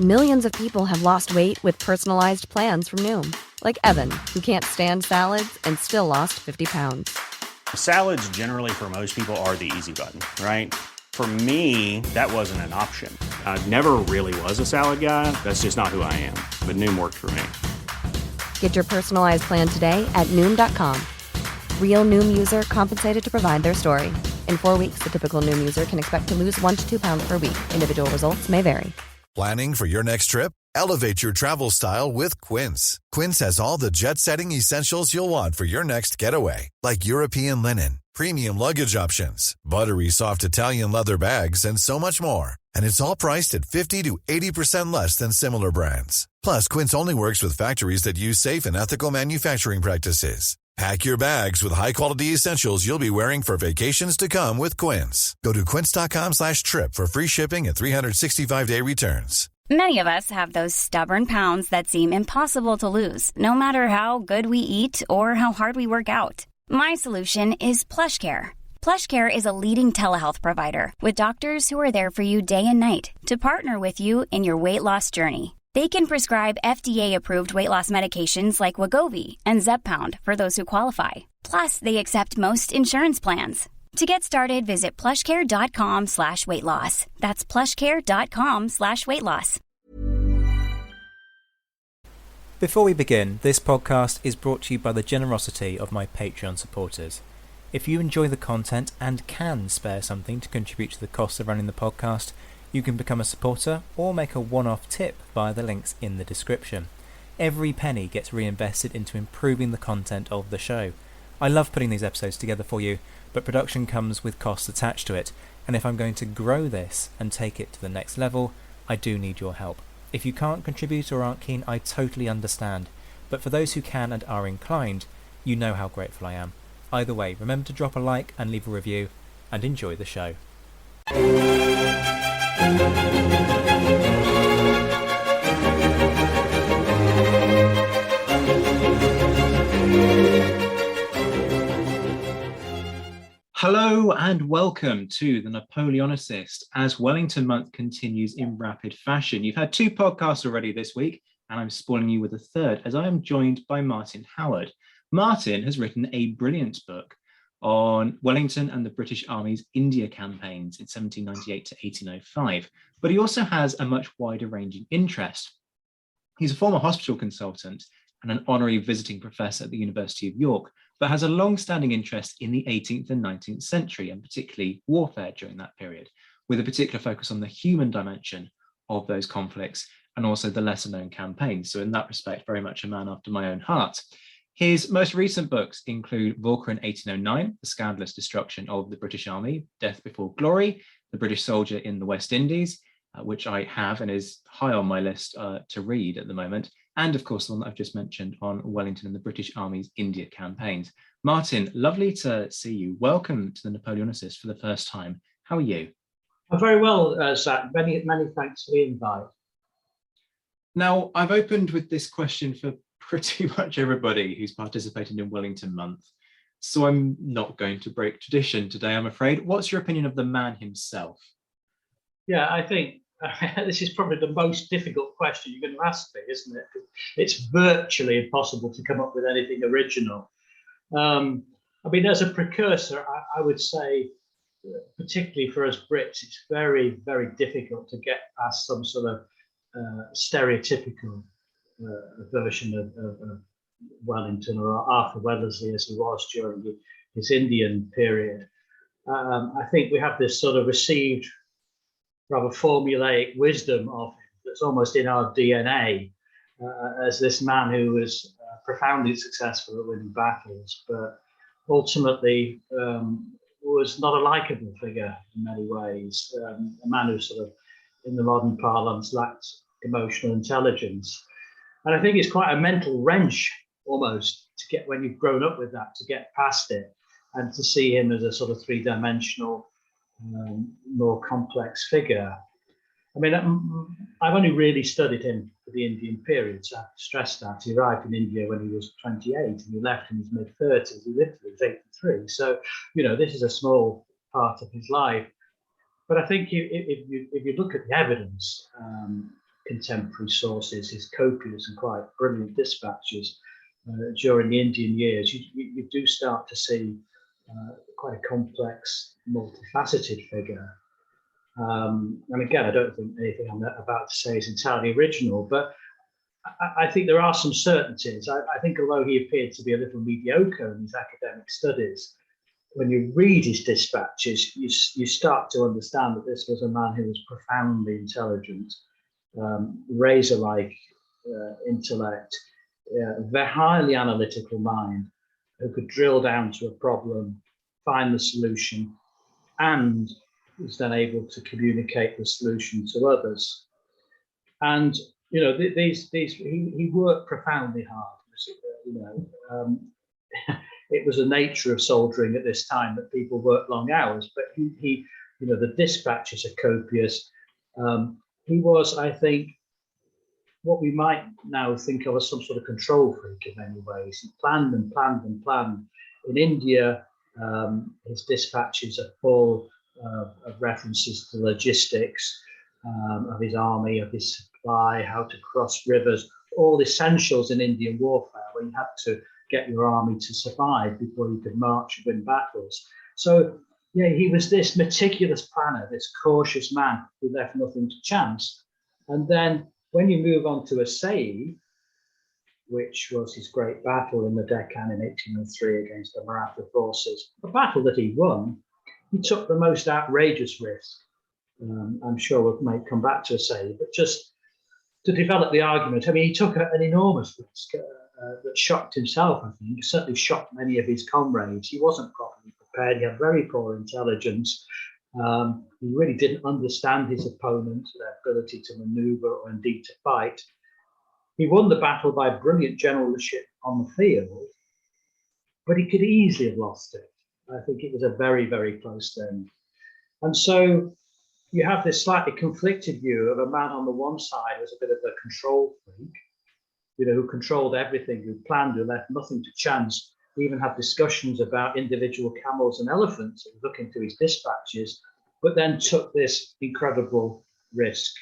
Millions of people have lost weight with personalized plans from Noom. Like Evan, who can't stand salads and still lost 50 pounds. Salads generally for most people are the easy button, right? For me, that wasn't an option. I never really was a salad guy. That's just not who I am. But Noom worked for me. Get your personalized plan today at Noom.com. Real Noom user compensated to provide their story. In 4 weeks, the typical Noom user can expect to lose 1 to 2 pounds per week. Individual results may vary. Planning for your next trip? Elevate your travel style with Quince. Quince has all the jet-setting essentials you'll want for your next getaway, like European linen, premium luggage options, buttery soft Italian leather bags, and so much more. And it's all priced at 50 to 80% less than similar brands. Plus, Quince only works with factories that use safe and ethical manufacturing practices. Pack your bags with high-quality essentials you'll be wearing for vacations to come with Quince. Go to quince.com/trip for free shipping and 365-day returns. Many of us have those stubborn pounds that seem impossible to lose, no matter how good we eat or how hard we work out. My solution is PlushCare. PlushCare is a leading telehealth provider with doctors who are there for you day and night to partner with you in your weight loss journey. They can prescribe FDA-approved weight loss medications like Wegovy and Zepbound for those who qualify. Plus, they accept most insurance plans. To get started, visit plushcare.com/weightloss. That's plushcare.com/weightloss. Before we begin, this podcast is brought to you by the generosity of my Patreon supporters. If you enjoy the content and can spare something to contribute to the cost of running the podcast, you can become a supporter or make a one-off tip via the links in the description. Every penny gets reinvested into improving the content of the show. I love putting these episodes together for you, but production comes with costs attached to it, and if I'm going to grow this and take it to the next level, I do need your help. If you can't contribute or aren't keen, I totally understand, but for those who can and are inclined, you know how grateful I am. Either way, remember to drop a like and leave a review, and enjoy the show. Hello and welcome to the Napoleonicist as Wellington month continues in rapid fashion. You've had 2 podcasts already this week, and I'm spoiling you with a third as I am joined by Martin Howard. Martin has written a brilliant book on Wellington and the British Army's India campaigns in 1798 to 1805, but he also has a much wider ranging interest. He's a former hospital consultant and an honorary visiting professor at the University of York, but has a long-standing interest in the 18th and 19th century, and particularly warfare during that period, with a particular focus on the human dimension of those conflicts and also the lesser-known campaigns. So in that respect, very much a man after my own heart. His most recent books include Walker in 1809, The Scandalous Destruction of the British Army, Death Before Glory, The British Soldier in the West Indies, which I have and is high on my list to read at the moment, and of course the one that I've just mentioned on Wellington and the British Army's India campaigns. Martin, lovely to see you. Welcome to the Napoleonicist for the first time. How are you? I'm very well, Zach. Many thanks for the invite. Now, I've opened with this question for pretty much everybody who's participated in Wellington month, so I'm not going to break tradition today, I'm afraid. What's your opinion of the man himself? Yeah, I think this is probably the most difficult question you're going to ask me, isn't it? It's virtually impossible to come up with anything original. I mean, as a precursor, I would say, particularly for us Brits, it's very, very difficult to get past some sort of stereotypical version of Wellington or Arthur Wellesley as he was during his Indian period. I think we have this sort of received rather formulaic wisdom of him that's almost in our DNA as this man who was profoundly successful at winning battles, but ultimately was not a likable figure in many ways, a man who sort of, in the modern parlance, lacked emotional intelligence. And I think it's quite a mental wrench almost to get, when you've grown up with that, to get past it and to see him as a sort of three-dimensional, more complex figure. I mean, I've only really studied him for the Indian period, so I have to stress that. He arrived in India when he was 28 and he left in his mid-30s. He lived till he was 83. So, you know, this is a small part of his life. But I think if you look at the evidence, contemporary sources, his copious and quite brilliant dispatches during the Indian years, you do start to see quite a complex, multifaceted figure. And again, I don't think anything I'm about to say is entirely original, but I think there are some certainties. I think although he appeared to be a little mediocre in his academic studies, when you read his dispatches, you start to understand that this was a man who was profoundly intelligent, razor-like intellect, very highly analytical mind, who could drill down to a problem, find the solution, and was then able to communicate the solution to others. And he worked profoundly hard. It was a nature of soldiering at this time that people worked long hours, but he the dispatches are copious. He was, I think, what we might now think of as some sort of control freak in many ways. He planned and planned and planned. In India, his dispatches are full of references to logistics of his army, of his supply, how to cross rivers, all essentials in Indian warfare, where you had to get your army to survive before you could march and win battles. So, yeah, he was this meticulous planner, this cautious man who left nothing to chance. And then when you move on to Assaye, which was his great battle in the Deccan in 1803 against the Maratha forces, a battle that he won, he took the most outrageous risk. I'm sure we may come back to Assaye, but just to develop the argument, I mean, he took an enormous risk that shocked himself, I think, certainly shocked many of his comrades. He wasn't properly prepared. He had very poor intelligence. He really didn't understand his opponent, their ability to maneuver or indeed to fight. He won the battle by brilliant generalship on the field, but he could easily have lost it. I think it was a very, very close thing. And so you have this slightly conflicted view of a man on the one side who was a bit of a control freak, who controlled everything, who planned, who left nothing to chance. We even have discussions about individual camels and elephants, looking through his dispatches, but then took this incredible risk,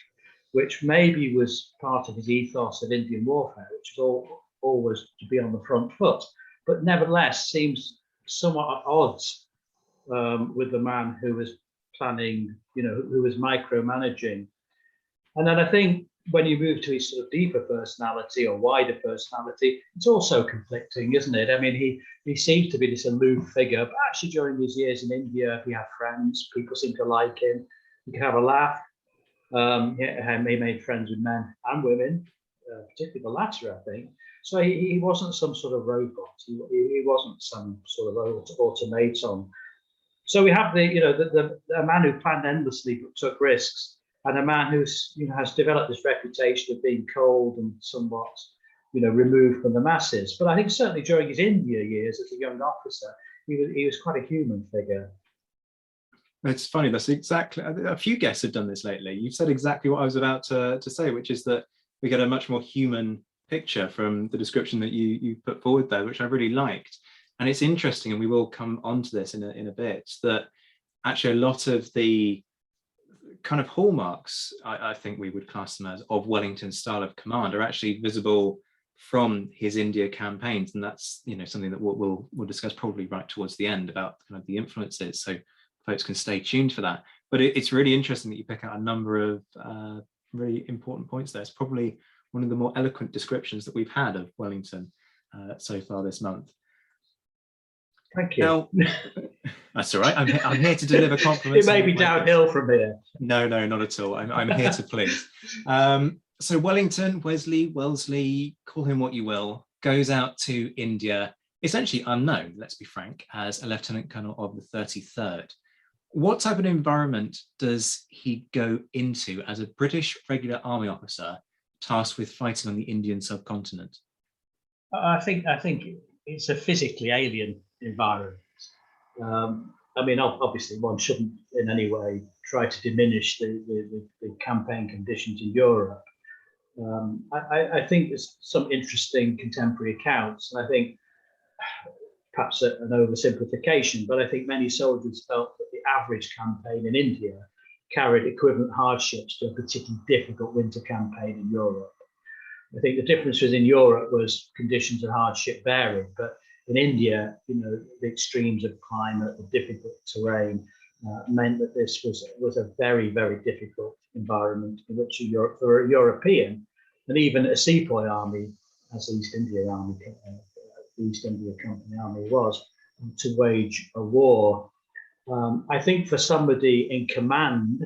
which maybe was part of his ethos of Indian warfare, which is always to be on the front foot, but nevertheless seems somewhat at odds with the man who was planning, who was micromanaging. And then I think when you move to his sort of deeper personality or wider personality, it's also conflicting, isn't it? I mean, he seems to be this aloof figure, but actually during his years in India, he had friends, people seemed to like him, he could have a laugh. He made friends with men and women, particularly the latter, I think. So he wasn't some sort of robot. He wasn't some sort of automaton. So we have the man who planned endlessly but took risks, and a man who's has developed this reputation of being cold and somewhat removed from the masses. But I think certainly during his India years as a young officer, he was quite a human figure. It's funny, that's exactly, a few guests have done this lately. You've said exactly what I was about to say, which is that we get a much more human picture from the description that you put forward there, which I really liked. And it's interesting, and we will come on to this in a bit, that actually a lot of the kind of hallmarks, I think we would class them as, of Wellington's style of command are actually visible from his India campaigns. And that's something that we'll discuss probably right towards the end about kind of the influences. So folks can stay tuned for that. But it's really interesting that you pick out a number of really important points there. It's probably one of the more eloquent descriptions that we've had of Wellington so far this month. Thank you. Now, that's all right. I'm here to deliver compliments. It may be downhill from here. No, not at all. I'm here to please. So Wellington, Wellesley, call him what you will, goes out to India, essentially unknown, let's be frank, as a lieutenant colonel of the 33rd. What type of environment does he go into as a British regular army officer tasked with fighting on the Indian subcontinent? I think it's a physically alien environment. I mean, obviously, one shouldn't in any way try to diminish the campaign conditions in Europe. I think there's some interesting contemporary accounts, and I think perhaps an oversimplification, but I think many soldiers felt that the average campaign in India carried equivalent hardships to a particularly difficult winter campaign in Europe. I think the difference was in Europe was conditions and hardship varied, but in India, the extremes of climate, the difficult terrain, meant that this was a very, very difficult environment in which for a European and even a sepoy army, as the East India Company Army was, to wage a war. I think for somebody in command,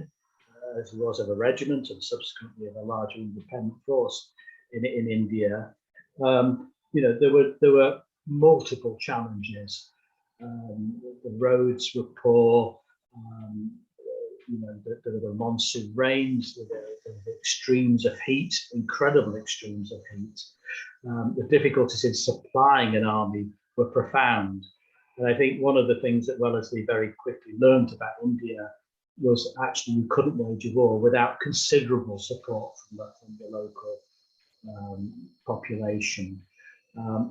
as he was of a regiment and subsequently of a larger independent force in India, there were multiple challenges. The roads were poor. There were the monsoon rains, the extremes of heat, incredible extremes of heat. The difficulties in supplying an army were profound. And I think one of the things that Wellesley very quickly learned about India was actually you couldn't wage a war without considerable support from the local population.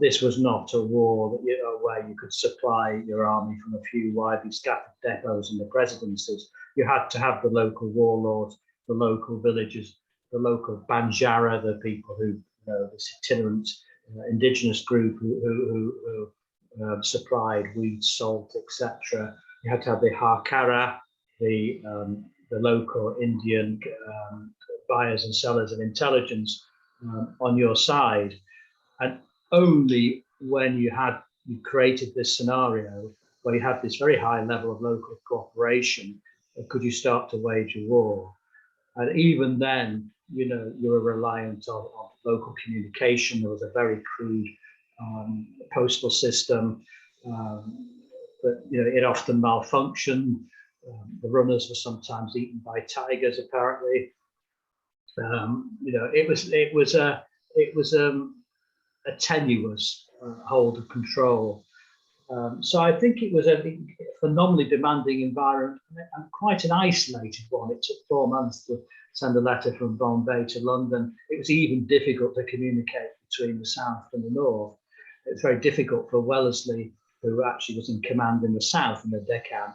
This was not a war that, where you could supply your army from a few widely scattered depots in the presidencies. You had to have the local warlords, the local villagers, the local Banjara, the people who, this itinerant indigenous group who supplied wheat, salt, etc. You had to have the Harkara, the local Indian buyers and sellers of intelligence on your side. And only when you created this scenario where you had this very high level of local cooperation could you start to wage a war. And even then, you were reliant on local communication. There was a very crude postal system, but it often malfunctioned. The runners were sometimes eaten by tigers, apparently. It was a tenuous hold of control. So I think it was a phenomenally demanding environment and quite an isolated one. It took 4 months to send a letter from Bombay to London. It was even difficult to communicate between the south and the north. It's very difficult for Wellesley, who actually was in command in the south, in the Deccan,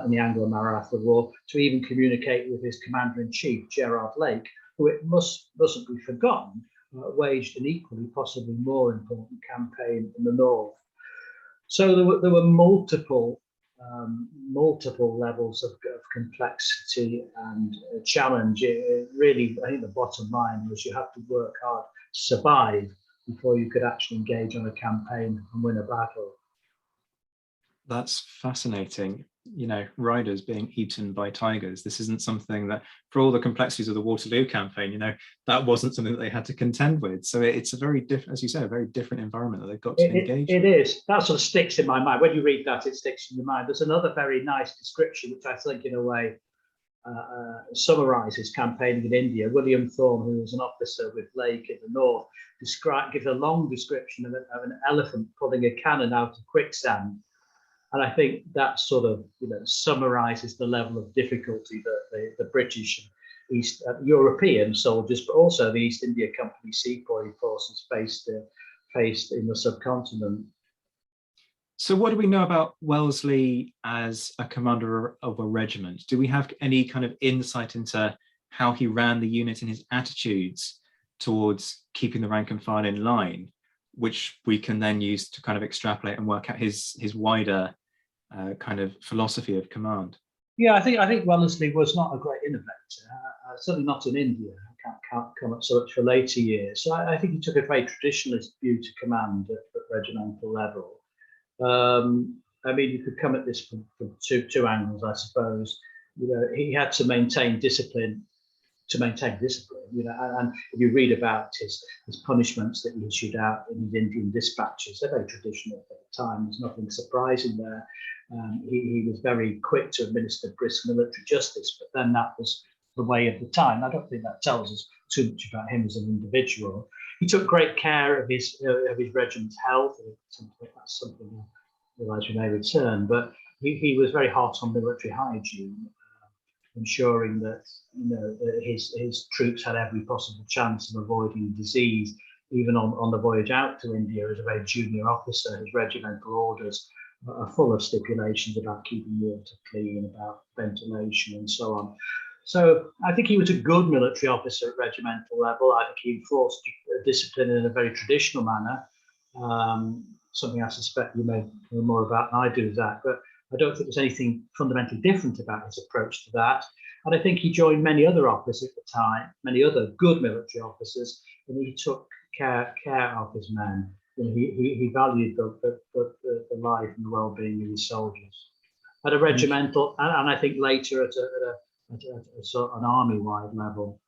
in the Anglo-Maratha War, to even communicate with his commander-in-chief, Gerard Lake, who it mustn't be forgotten, waged an equally, possibly more important campaign in the north. So there were multiple levels of complexity and challenge. Really, I think the bottom line was you had to work hard to survive before you could actually engage on a campaign and win a battle. That's fascinating. Riders being eaten by tigers. This isn't something that, for all the complexities of the Waterloo campaign, that wasn't something that they had to contend with. So it's a very different, as you say, a very different environment that they've got to engage with. It is. That sort of sticks in my mind. When you read that, it sticks in your mind. There's another very nice description, which I think, in a way, summarises campaigning in India. William Thorne, who was an officer with Lake in the north, gives a long description of an elephant pulling a cannon out of quicksand. And I think that sort of summarises the level of difficulty that the British and East European soldiers, but also the East India Company sepoy forces faced in the subcontinent. So what do we know about Wellesley as a commander of a regiment? Do we have any kind of insight into how he ran the unit and his attitudes towards keeping the rank and file in line, which we can then use to kind of extrapolate and work out his wider kind of philosophy of command? Yeah, I think Wellesley was not a great innovator, certainly not in India. Can't come up so much for later years. So I think he took a very traditionalist view to command at regimental level. I mean, you could come at this from two angles, I suppose. He had to maintain discipline. And if you read about his punishments that he issued out in his Indian dispatches, they're very traditional at the time. There's nothing surprising there. He was very quick to administer brisk military justice, but then that was the way of the time. I don't think that tells us too much about him as an individual. He took great care of his regiment's health. That's something I realise we may return, but he was very hot on military hygiene, ensuring that his troops had every possible chance of avoiding disease. Even on the voyage out to India as a very junior officer, his regimental orders are full of stipulations about keeping water clean, about ventilation, and so on. So I think he was a good military officer at regimental level. I think he enforced discipline in a very traditional manner. Something I suspect you may know more about than I do, Zach, but I don't think there's anything fundamentally different about his approach to that. And I think he joined many other officers at the time, many other good military officers, and he took care of his men. He valued the life and the well-being of his soldiers. At a regimental, and I think later at a sort of an army-wide level.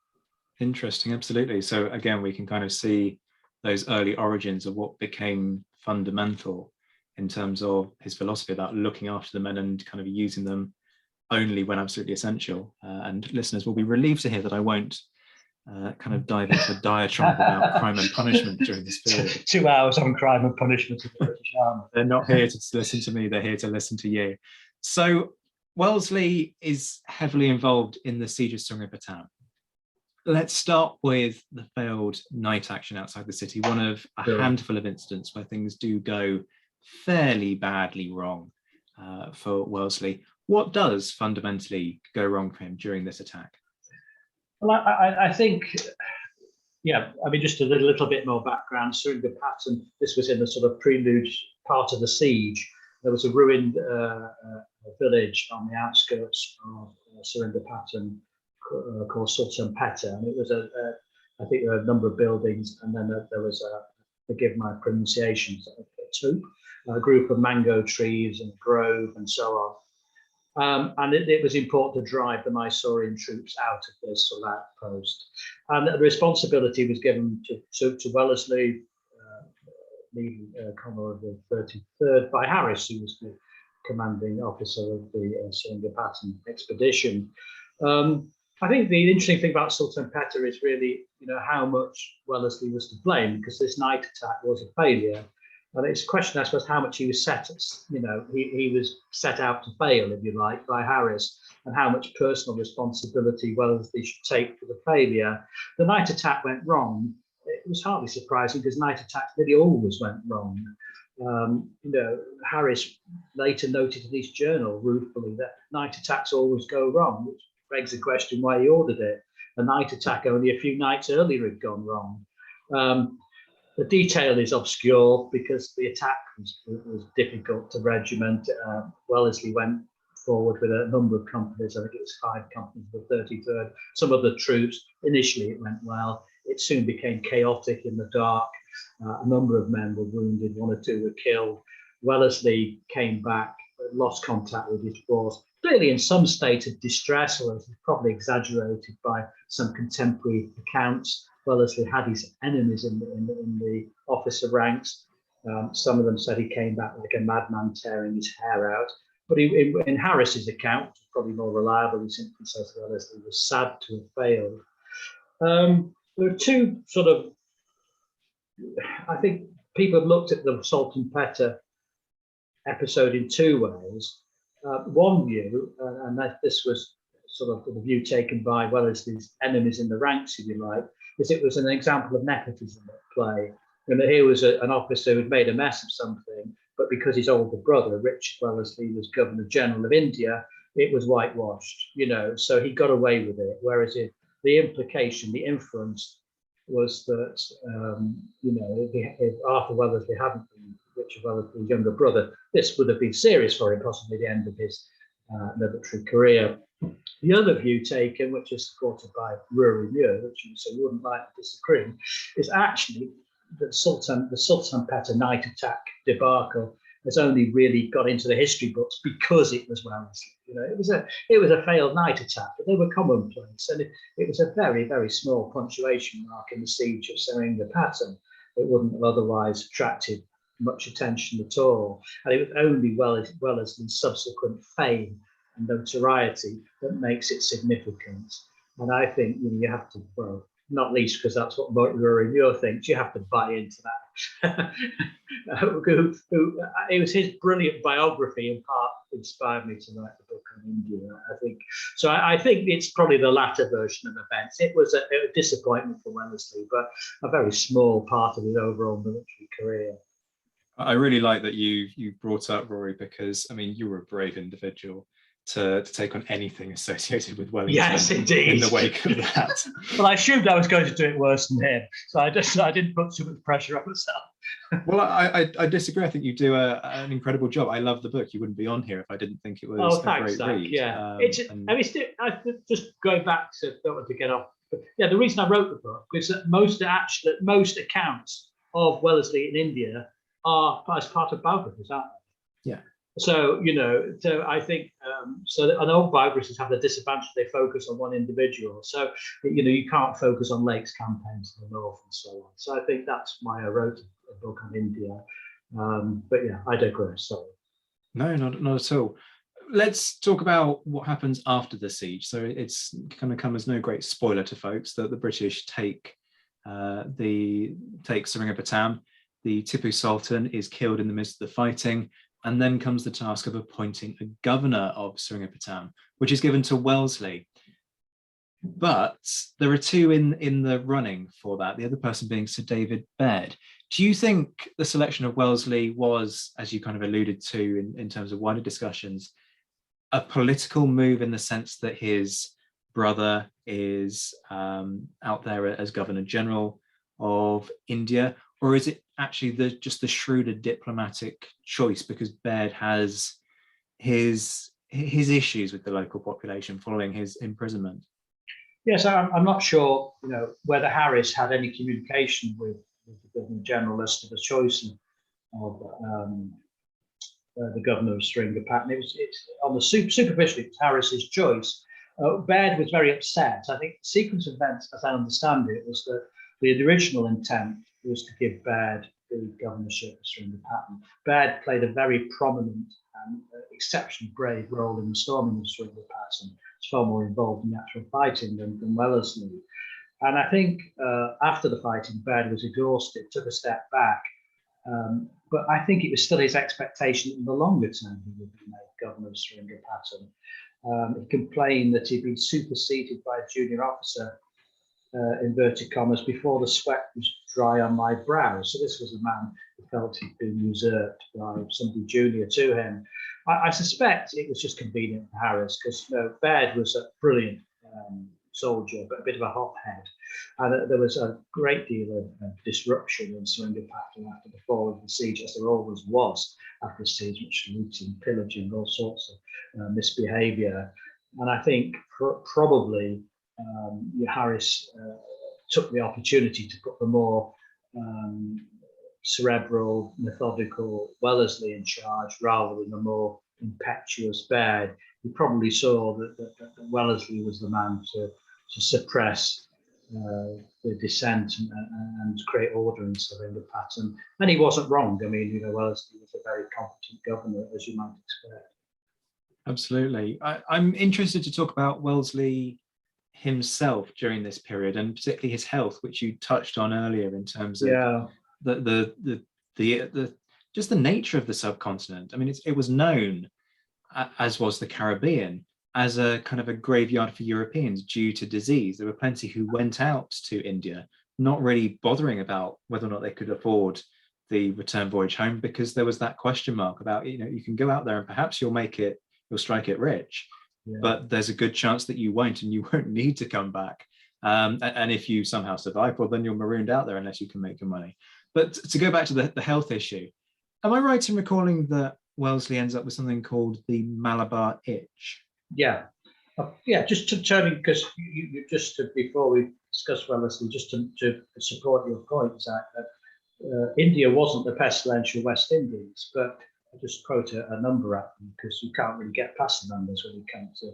Interesting, absolutely. So again, we can kind of see those early origins of what became fundamental in terms of his philosophy about looking after the men and kind of using them only when absolutely essential. And listeners will be relieved to hear that I won't kind of dive into a diatribe about crime and punishment during this period. 2 hours on crime and punishment of the British Army. They're not here to listen to me, they're here to listen to you. So Wellesley is heavily involved in the siege of Seringapatam. Let's start with the failed night action outside the city, one of a handful of incidents where things do go fairly badly wrong for Wellesley. What does fundamentally go wrong for him during this attack? Well, I think, just a little bit more background. Seringapatam, this was in the sort of prelude part of the siege. There was a ruined village on the outskirts of Seringapatam called Sultanpetta, and it was I think there were a number of buildings, and then there was forgive my pronunciations, a group of mango trees and grove and so on. And it was important to drive the Mysorean troops out of this sort of outpost. And the responsibility was given to Wellesley, Colonel of the 33rd, by Harris, who was the commanding officer of the Seringapatam expedition. I think the interesting thing about Sultanpetta is really, how much Wellesley was to blame, because this night attack was a failure. And it's a question, I suppose, how much he was he was set out to fail, if you like, by Harris, and how much personal responsibility Wellesley should take for the failure. The night attack went wrong. It was hardly surprising, because night attacks nearly always went wrong. Harris later noted in his journal ruefully that night attacks always go wrong, which begs the question why he ordered it. A night attack only a few nights earlier had gone wrong. The detail is obscure because the attack was difficult to regiment. Wellesley went forward with a number of companies. I think it was 5 companies of the 33rd. Some of the troops, initially it went well. It soon became chaotic in the dark. A number of men were wounded, 1 or 2 were killed. Wellesley came back, lost contact with his force, clearly in some state of distress, or probably exaggerated by some contemporary accounts. Wellesley had his enemies in the officer ranks. Some of them said he came back like a madman tearing his hair out. But in Harris's account, probably more reliable, he simply says Wellesley was sad to have failed. There are 2 sort of, I think people have looked at the Sultanpetta episode in 2 ways. One view, and that this was sort of the view taken by Wellesley's enemies in the ranks, if you like, is it was an example of nepotism at play. And here was an officer who'd made a mess of something, but because his older brother, Richard Wellesley, was Governor General of India, it was whitewashed, so he got away with it. Whereas the implication, the inference was that, if Arthur Wellesley hadn't been Richard Wellesley's younger brother, this would have been serious for him, possibly the end of his military career. The other view taken, which is supported by Rory Muir, which you wouldn't like to disagree, is actually that the Sultanpetta night attack debacle has only really got into the history books because it was Wellesley. It was a failed night attack, but they were commonplace, and it was a very, very small punctuation mark in the siege of Seringapatam. It wouldn't have otherwise attracted much attention at all, and it was only Wellesley's subsequent fame and notoriety that makes it significant. And I think you have to, well, not least because that's what Rory Muir thinks, you have to buy into that. It was his brilliant biography in part inspired me to write the book on India, I think. So I think it's probably the latter version of events. It was a disappointment for Wellesley, but a very small part of his overall military career. I really like that you brought up Rory, because I mean, you were a brave individual to take on anything associated with Wellington. Yes, indeed. In the wake of that. Well, I assumed I was going to do it worse than him, so I didn't put too much pressure on myself. Well, I disagree. I think you do an incredible job. I love the book. You wouldn't be on here if I didn't think it was a Thanks, great Zach. read. Yeah, just going back to, don't want to get off. But yeah, the reason I wrote the book is that most accounts of Wellesley in India are as part of biographies, aren't they? Yeah. So I think and all biographies have the disadvantage they focus on one individual. So you can't focus on Lake's campaigns in the north and so on. So I think that's why I wrote a book on India. But yeah, I digress. Sorry. No, not at all. Let's talk about what happens after the siege. So it's going to come as no great spoiler to folks that the British take Seringapatam. The Tipu Sultan is killed in the midst of the fighting, and then comes the task of appointing a governor of Seringapatam, which is given to Wellesley. But there are two in the running for that, the other person being Sir David Baird. Do you think the selection of Wellesley was, as you kind of alluded to in terms of wider discussions, a political move in the sense that his brother is out there as Governor General of India, or is it actually just the shrewder diplomatic choice because Baird has his issues with the local population following his imprisonment? Yes, I'm not sure, whether Harris had any communication with the Governor General as to the choice of the Governor of Seringapatam. It's on the superficially, it was Harris's choice. Baird was very upset. I think the sequence of events, as I understand it, was that the original intent was to give Baird the governorship of Seringapatam. Baird played a very prominent and exceptionally brave role in the storming of Seringapatam. He's far more involved in the actual fighting than Wellesley. And I think after the fighting, Baird was exhausted, took a step back. But I think it was still his expectation that in the longer term he would be made governor of Seringapatam. He complained that he'd been superseded by a junior officer, inverted commas, before the sweat was dry on my brow. So this was a man who felt he'd been usurped by somebody junior to him. I suspect it was just convenient for Harris because Baird was a brilliant soldier, but a bit of a hothead. And there was a great deal of disruption in Seringapatam after the fall of the siege, as there always was after the siege, which looting, pillaging, all sorts of misbehaviour. And I think probably Harris took the opportunity to put the more cerebral, methodical Wellesley in charge rather than the more impetuous Baird. He probably saw that Wellesley was the man to suppress the dissent and create order in Seringapatam. And he wasn't wrong. I mean, Wellesley was a very competent governor, as you might expect. Absolutely. I'm interested to talk about Wellesley himself during this period, and particularly his health, which you touched on earlier in terms of the just the nature of the subcontinent. I mean, it was known, as was the Caribbean, as a kind of a graveyard for Europeans due to disease. There were plenty who went out to India, not really bothering about whether or not they could afford the return voyage home, because there was that question mark about, you can go out there and perhaps you'll strike it rich, but there's a good chance that you won't, and you won't need to come back. And if you somehow survive, well, then you're marooned out there unless you can make your money. But to go back to the health issue, am I right in recalling that Wellesley ends up with something called the Malabar itch? Yeah. Just to turn, because you just before we discuss Wellesley, just to support your point, Zach, that India wasn't the pestilential West Indies, but I just quote a number at them because you can't really get past the numbers when it comes to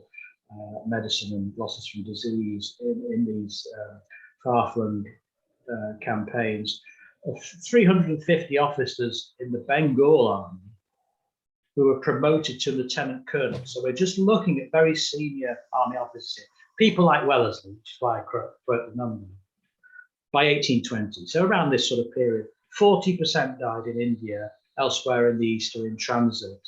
medicine and losses from disease in these far-flung campaigns. Of 350 officers in the Bengal Army who were promoted to lieutenant colonel. So we're just looking at very senior army officers here. People like Wellesley, which is why I quote the number, by 1820. So around this sort of period, 40% died in India, elsewhere in the East or in transit.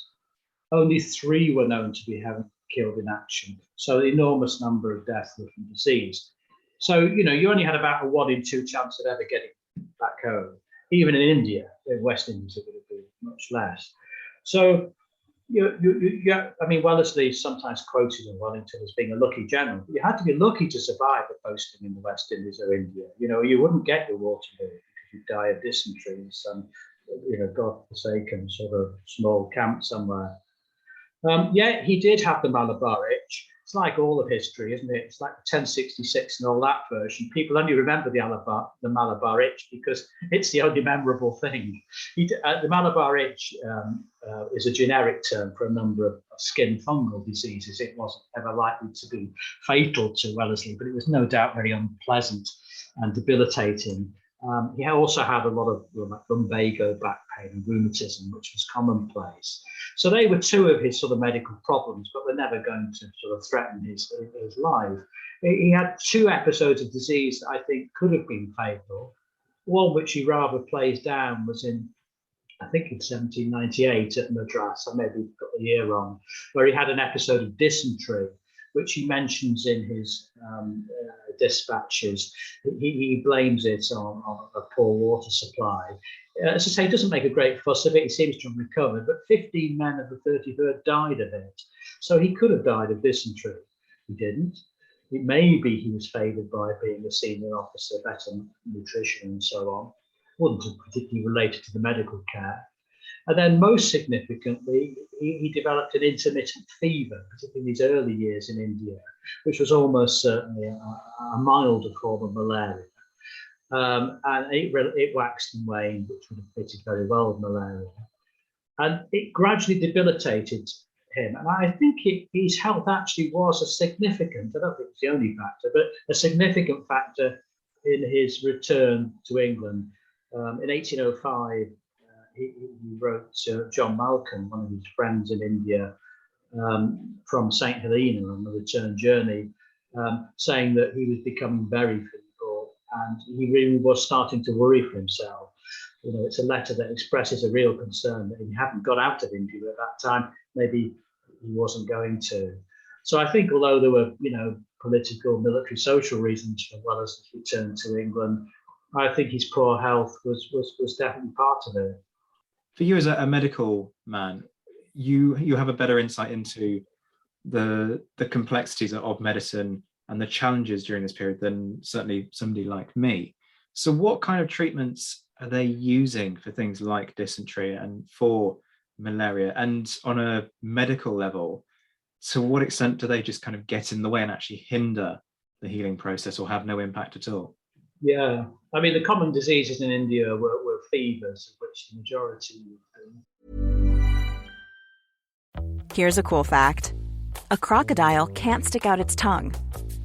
Only 3 were known to be having killed in action. So an enormous number of deaths were from disease. So, you only had about a 1 in 2 chance of ever getting back home. Even in India, in West Indies, it would have been much less. So, I mean, Wellesley is sometimes quoted in Wellington as being a lucky general. But you had to be lucky to survive a posting in the West Indies or India. You wouldn't get your Waterloo because you'd die of dysentery in some, God-forsaken sort of small camp somewhere. Yeah, he did have the Malabar itch. It's like all of history, isn't it? It's like 1066 and all that version. People only remember the Malabar itch because it's the only memorable thing. The Malabar itch is a generic term for a number of skin fungal diseases. It wasn't ever likely to be fatal to Wellesley, but it was no doubt very unpleasant and debilitating. He also had a lot of lumbago, back pain, and rheumatism, which was commonplace. So they were two of his sort of medical problems, but were never going to sort of threaten his life. He had two episodes of disease that I think could have been fatal. One which he rather plays down was in 1798 at Madras. I maybe got the year wrong, where he had an episode of dysentery, which he mentions in his dispatches. He blames it on a poor water supply. As I say, he doesn't make a great fuss of it. He seems to have recovered, but 15 men of the 33rd died of it. So he could have died of dysentery. He didn't. Maybe he was favoured by being a senior officer, better nutrition and so on. Wouldn't have particularly related to the medical care. And then most significantly, he developed an intermittent fever, particularly in his early years in India, which was almost certainly a milder form of malaria. And it waxed and waned, which would have fitted very well with malaria. And it gradually debilitated him. And I think his health actually was a significant, I don't think it's the only factor, but a significant factor in his return to England. In 1805, he wrote to John Malcolm, one of his friends in India, from St. Helena on the return journey, saying that he was becoming very feeble and he really was starting to worry for himself. It's a letter that expresses a real concern that he hadn't got out of India at that time. Maybe he wasn't going to. So I think although there were, political, military, social reasons for Welles's return to England, I think his poor health was definitely part of it. For you as a medical man, you have a better insight into the complexities of medicine and the challenges during this period than certainly somebody like me. So what kind of treatments are they using for things like dysentery and for malaria? And on a medical level, to what extent do they just kind of get in the way and actually hinder the healing process or have no impact at all? Yeah, I mean, the common diseases in India were fevers, of which the majority were. Here's a cool fact. A crocodile can't stick out its tongue.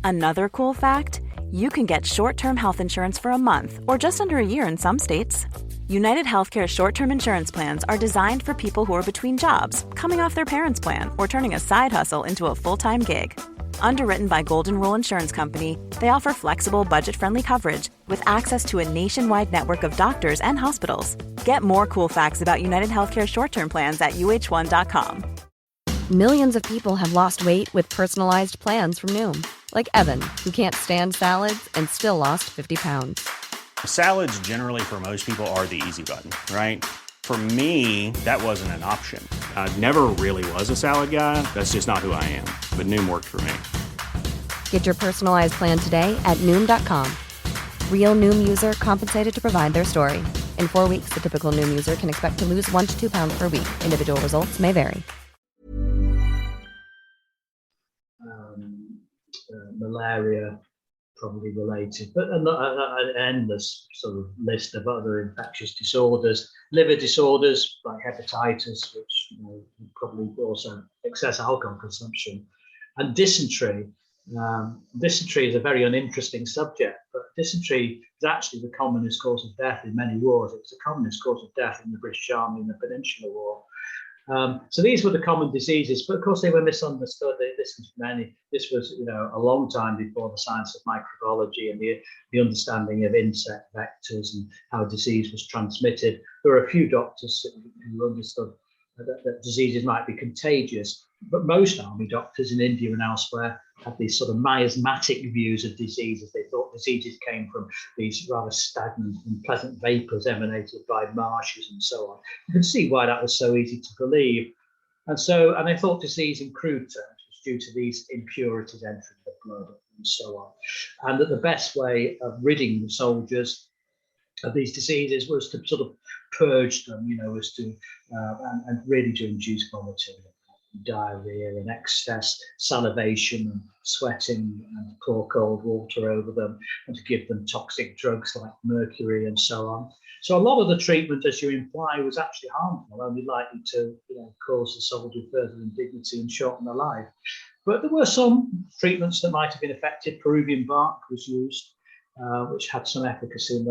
Another cool fact, you can get short-term health insurance for a month or just under a year in some states. United Healthcare short-term insurance plans are designed for people who are between jobs, coming off their parents' plan, or turning a side hustle into a full-time gig. Underwritten by Golden Rule Insurance Company, they offer flexible, budget-friendly coverage with access to a nationwide network of doctors and hospitals. Get more cool facts about United Healthcare short-term plans at uh1.com. Millions of people have lost weight with personalized plans from Noom, like Evan, who can't stand salads and still lost 50 pounds. Salads generally for most people are the easy button, right? For me, that wasn't an option. I never really was a salad guy. That's just not who I am. But Noom worked for me. Get your personalized plan today at Noom.com. Real Noom user compensated to provide their story. In 4 weeks, the typical Noom user can expect to lose 1 to 2 pounds per week. Individual results may vary. Malaria, probably related, but an endless sort of list of other infectious disorders, liver disorders like hepatitis, which probably also excess alcohol consumption, and dysentery. Dysentery is a very uninteresting subject, but dysentery is actually the commonest cause of death in many wars. It was the commonest cause of death in the British Army in the Peninsular War. So these were the common diseases, but of course they were misunderstood. This was a long time before the science of microbiology and the understanding of insect vectors and how disease was transmitted. There were a few doctors who understood that diseases might be contagious, but most army doctors in India and elsewhere had these sort of miasmatic views of diseases. They thought diseases came from these rather stagnant and pleasant vapors emanated by marshes and so on. You can see why that was so easy to believe. And they thought disease in crude terms was due to these impurities entering the blood and so on. And that the best way of ridding the soldiers of these diseases was to sort of purge them, was to, and really to induce vomiting, diarrhea and excess salivation and sweating and pour cold water over them, and to give them toxic drugs like mercury and so on. So a lot of the treatment, as you imply, was actually harmful, only likely to cause the soldier further indignity and shorten their life. But there were some treatments that might have been effective. Peruvian bark was used, which had some efficacy in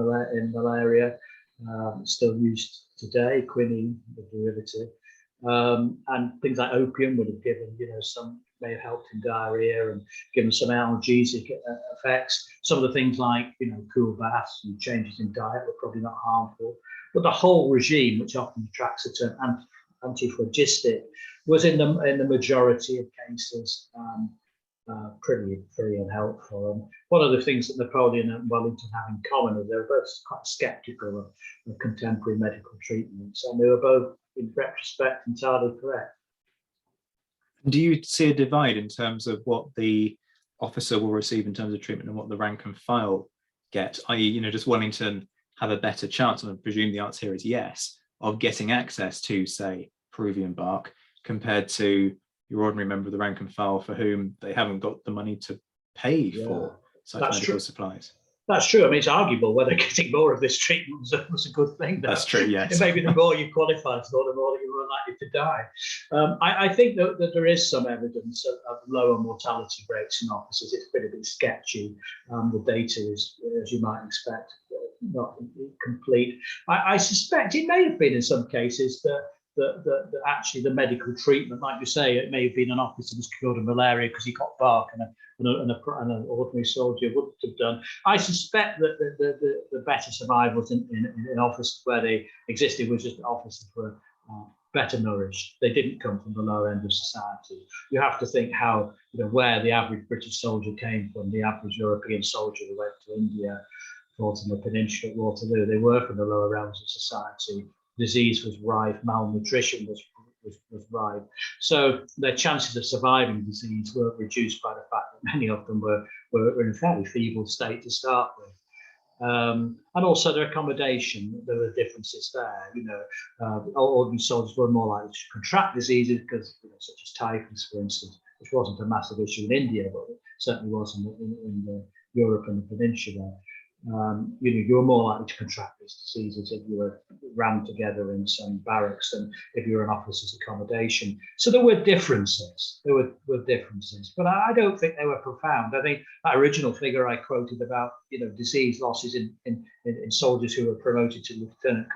malaria. It's still used today, quinine, the derivative. And things like opium would have given, may have helped in diarrhea and given some analgesic effects. Some of the things like, cool baths and changes in diet were probably not harmful. But the whole regime, which often attracts the term antiphlogistic, was in the majority of cases pretty unhelpful. And one of the things that Napoleon and Wellington have in common is they were both quite sceptical of contemporary medical treatments, and they were both, in retrospect, entirely correct. Do you see a divide in terms of what the officer will receive in terms of treatment and what the rank and file get? I.e., does Wellington have a better chance, and I presume the answer here is yes, of getting access to, say, Peruvian bark compared to your ordinary member of the rank and file for whom they haven't got the money to pay for such medical supplies? That's true. I mean, it's arguable whether getting more of this treatment was a good thing. That's true, yes. Maybe the more you qualify for, the more you were likely to die. I think that there is some evidence of lower mortality rates in officers. It's been a bit sketchy. The data is, as you might expect, not complete. I suspect it may have been in some cases that actually the medical treatment, like you say, it may have been an officer was cured of malaria because he got bark and an ordinary soldier wouldn't have done. I suspect that the better survivals in offices where they existed was just officers were better nourished. They didn't come from the lower end of society. You have to think how, where the average British soldier came from, the average European soldier who went to India, fought on the peninsula at Waterloo. They were from the lower realms of society. Disease was rife, malnutrition was rife. So their chances of surviving disease were reduced by the fact that many of them were in a fairly feeble state to start with. And also their accommodation, there were differences there. Ordinary soldiers were more likely to contract diseases because, such as typhus, for instance, which wasn't a massive issue in India, but it certainly was in Europe and the peninsula. You were more likely to contract these diseases if you were rammed together in some barracks than if you were an officer's accommodation. So there were differences. But I don't think they were profound. I think that original figure I quoted about disease losses in soldiers who were promoted to lieutenant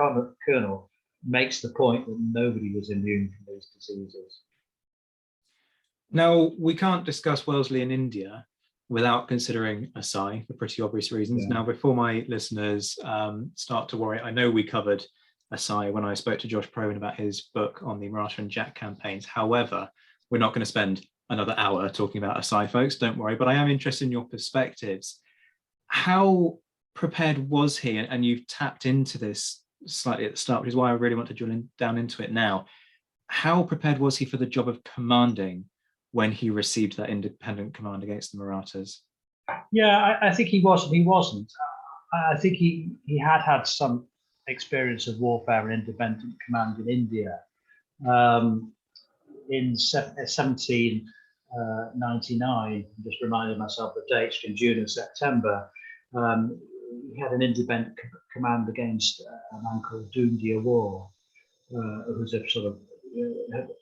colonel makes the point that nobody was immune from these diseases. Now, we can't discuss Wellesley in India without considering Asai for pretty obvious reasons. Yeah. Now, before my listeners start to worry, I know we covered Asai when I spoke to Josh Provan about his book on the Maratha and Jack campaigns. However, we're not going to spend another hour talking about Asai, folks, don't worry, but I am interested in your perspectives. How prepared was he? And you've tapped into this slightly at the start, which is why I really want to drill down into it now. How prepared was he for the job of commanding when he received that independent command against the Marathas? Yeah, I think he wasn't. I think he had some experience of warfare and independent command in India. In 1799, I'm just reminding myself the dates in June and September, he had an independent command against a man called Doondia War, who was a sort of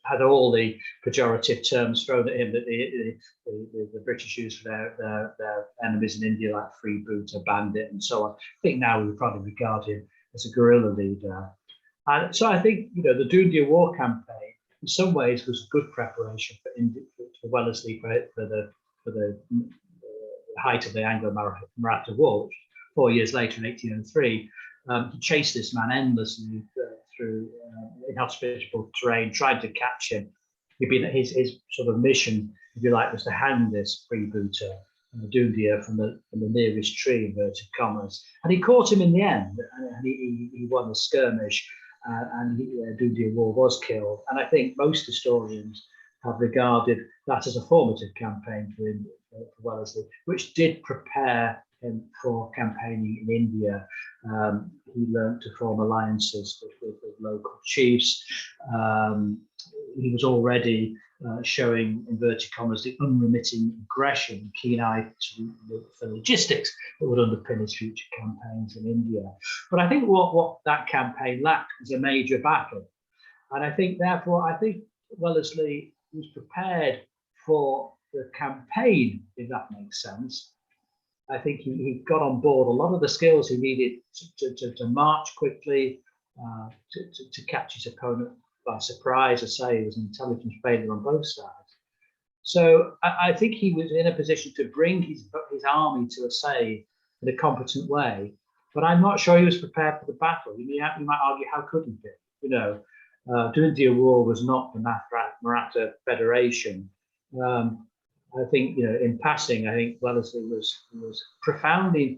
had all the pejorative terms thrown at him that the British used for their enemies in India, like freebooter, bandit, and so on. I think now we would probably regard him as a guerrilla leader. And so I think the Doondia War campaign, in some ways, was a good preparation for Wellesley for the height of the Anglo-Maratha War, which 4 years later in 1803, he chased this man endlessly through inhospitable terrain, tried to catch him. His sort of mission if you like, was to hang this freebooter, Dundia, from the nearest tree, inverted commas. And he caught him in the end, and he won the skirmish, and Dundia War was killed. And I think most historians have regarded that as a formative campaign for Wellesley, which did prepare him for campaigning in India. He learned to form alliances with local chiefs. He was already showing, inverted commas, the unremitting aggression, keen eye for logistics that would underpin his future campaigns in India. But I think what that campaign lacked was a major battle. And I think, therefore, Wellesley was prepared for the campaign, if that makes sense. I think he got on board a lot of the skills he needed to march quickly, to catch his opponent by surprise. I say it was an intelligence failure on both sides. So I think he was in a position to bring his army to Assaye in a competent way, but I'm not sure he was prepared for the battle. You might argue, how could he be? Dundia War was not the Maratha Federation. I think, in passing, I think Wellesley was profoundly